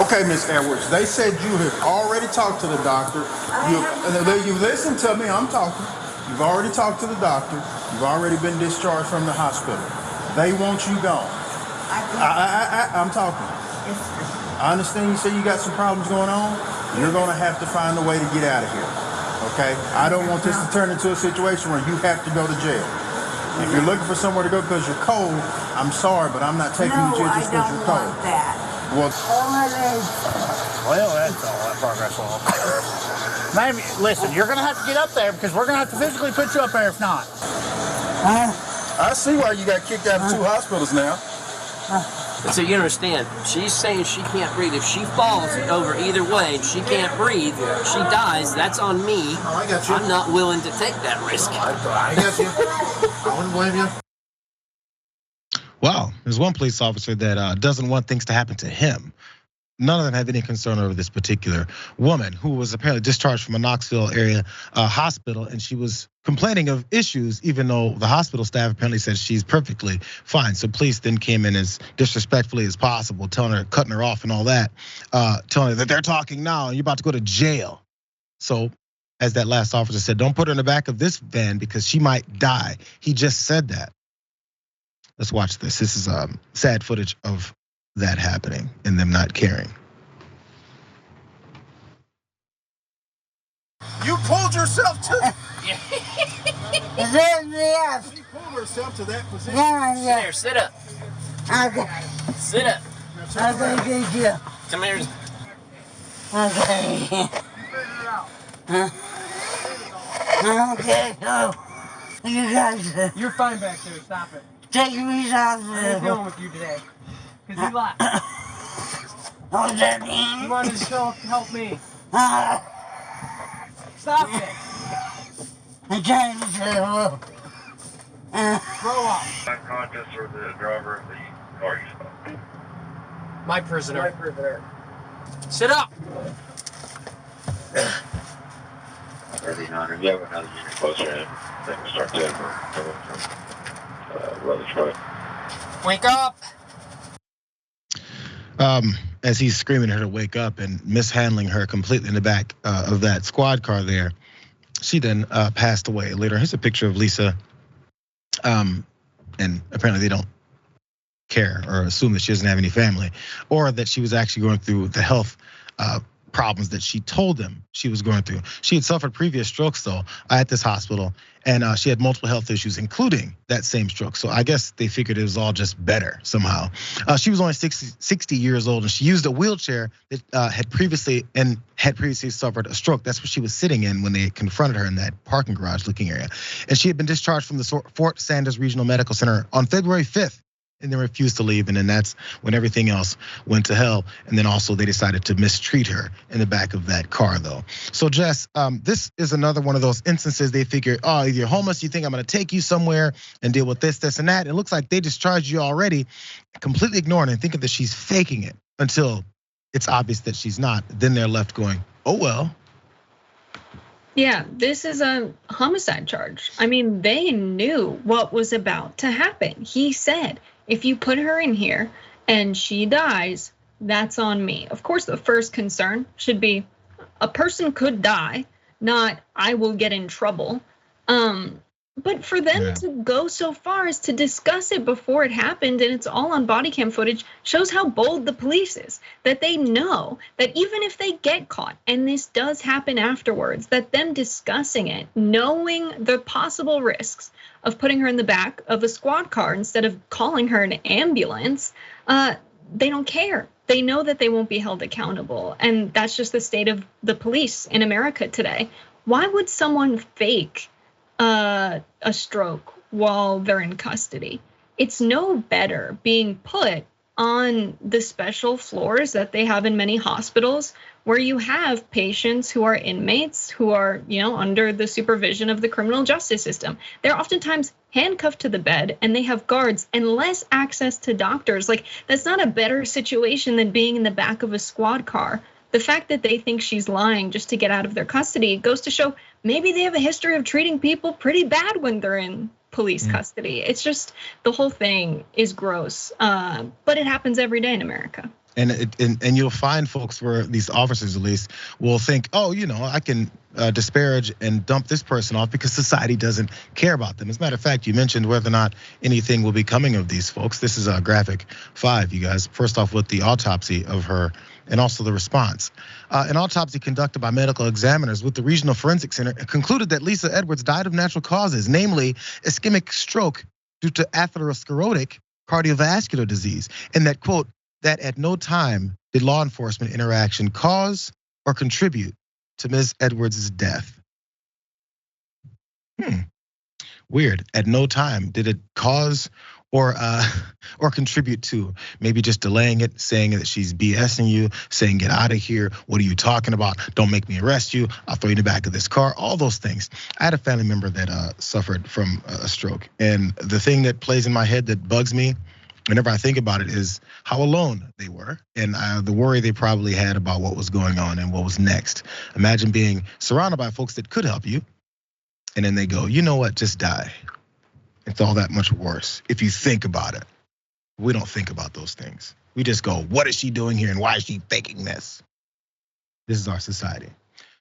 Okay, Miss Edwards, they said you have already talked to the doctor. You listen to me, I'm talking. You've already talked to the doctor. You've already been discharged from the hospital. They want you gone. I'm talking. I understand you say you got some problems going on. You're going to have to find a way to get out of here. Okay? I don't want this to turn into a situation where you have to go to jail. If you're looking for somewhere to go because you're cold, I'm sorry, but I'm not taking you to jail just because you're cold. Well, that's all that progress will. Maybe, listen, you're going to have to get up there because we're going to have to physically put you up there if not. I see why you got kicked out of 2 hospitals now. So you understand, she's saying she can't breathe. If she falls over either way and she can't breathe, she dies, that's on me. Oh, I got you. I'm not willing to take that risk. I got you. I wouldn't blame you. Wow, there's one police officer that doesn't want things to happen to him. None of them have any concern over this particular woman who was apparently discharged from a Knoxville area hospital, and she was complaining of issues, even though the hospital staff apparently said she's perfectly fine. So police then came in as disrespectfully as possible, telling her, cutting her off and all that, telling her that they're talking now and you're about to go to jail. So as that last officer said, don't put her in the back of this van because she might die. He just said that. Let's watch this. This is sad footage of that happening and them not caring. You pulled yourself to. Yes. She pulled herself to that position. Yeah. Here, sit up. Okay. Sit up. Okay, good deal. Come here. Okay. Okay, so you guys You're fine back there. Stop it. take me out I ain't dealing with you today. Because you lied. What's that mean? You wanted to help me. Stop it. I'm trying to say hello. Grow up. Unconscious or the driver of the car you stopped? My prisoner. Sit up. 39, you have another unit closer in. Then we start to Rutherford Road. Wake up. As he's screaming at her to wake up and mishandling her completely in the back of that squad car there, she then passed away. Later, here's a picture of Lisa. And apparently they don't care or assume that she doesn't have any family, or that she was actually going through the health problems that she told them she was going through. She had suffered previous strokes though at this hospital, and she had multiple health issues, including that same stroke. So I guess they figured it was all just better somehow. She was only 60 years old, and she used a wheelchair that had previously suffered a stroke. That's what she was sitting in when they confronted her in that parking garage looking area. And she had been discharged from the Fort Sanders Regional Medical Center on February 5th. And then refused to leave, and then that's when everything else went to hell. And then also they decided to mistreat her in the back of that car, though. So Jess, this is another one of those instances they figure, oh, if you're homeless, you think I'm gonna take you somewhere and deal with this, and that. It looks like they discharged you already, completely ignoring and thinking that she's faking it until it's obvious that she's not. Then they're left going, oh well. Yeah, this is a homicide charge. I mean, they knew what was about to happen. He said, if you put her in here and she dies, that's on me. Of course, the first concern should be a person could die, not I will get in trouble. But for them to go so far as to discuss it before it happened, and it's all on body cam footage, shows how bold the police is. That they know that even if they get caught, and this does happen afterwards, that them discussing it, knowing the possible risks of putting her in the back of a squad car instead of calling her an ambulance, they don't care. They know that they won't be held accountable. And that's just the state of the police in America today. Why would someone fake a stroke while they're in custody? It's no better being put on the special floors that they have in many hospitals where you have patients who are inmates who are, under the supervision of the criminal justice system. They're oftentimes handcuffed to the bed and they have guards and less access to doctors. Like, that's not a better situation than being in the back of a squad car. The fact that they think she's lying just to get out of their custody goes to show maybe they have a history of treating people pretty bad when they're in police custody. It's just, the whole thing is gross, but it happens every day in America. And you'll find folks where these officers at least will think, oh, I can disparage and dump this person off because society doesn't care about them. As a matter of fact, you mentioned whether or not anything will be coming of these folks. This is graphic 5, you guys. First off, with the autopsy of her and also the response. An autopsy conducted by medical examiners with the Regional Forensic Center concluded that Lisa Edwards died of natural causes, namely ischemic stroke due to atherosclerotic cardiovascular disease, and that, quote, that at no time did law enforcement interaction cause or contribute to Ms. Edwards' death. Weird. At no time did it cause or contribute to, maybe just delaying it, saying that she's BSing you, saying get out of here, what are you talking about, don't make me arrest you, I'll throw you in the back of this car, all those things. I had a family member that suffered from a stroke, and the thing that plays in my head that bugs me whenever I think about it is how alone they were, and the worry they probably had about what was going on and what was next. Imagine being surrounded by folks that could help you, and then they go, you know what, just die. It's all that much worse if you think about it. We don't think about those things. We just go, what is she doing here and why is she faking this? This is our society.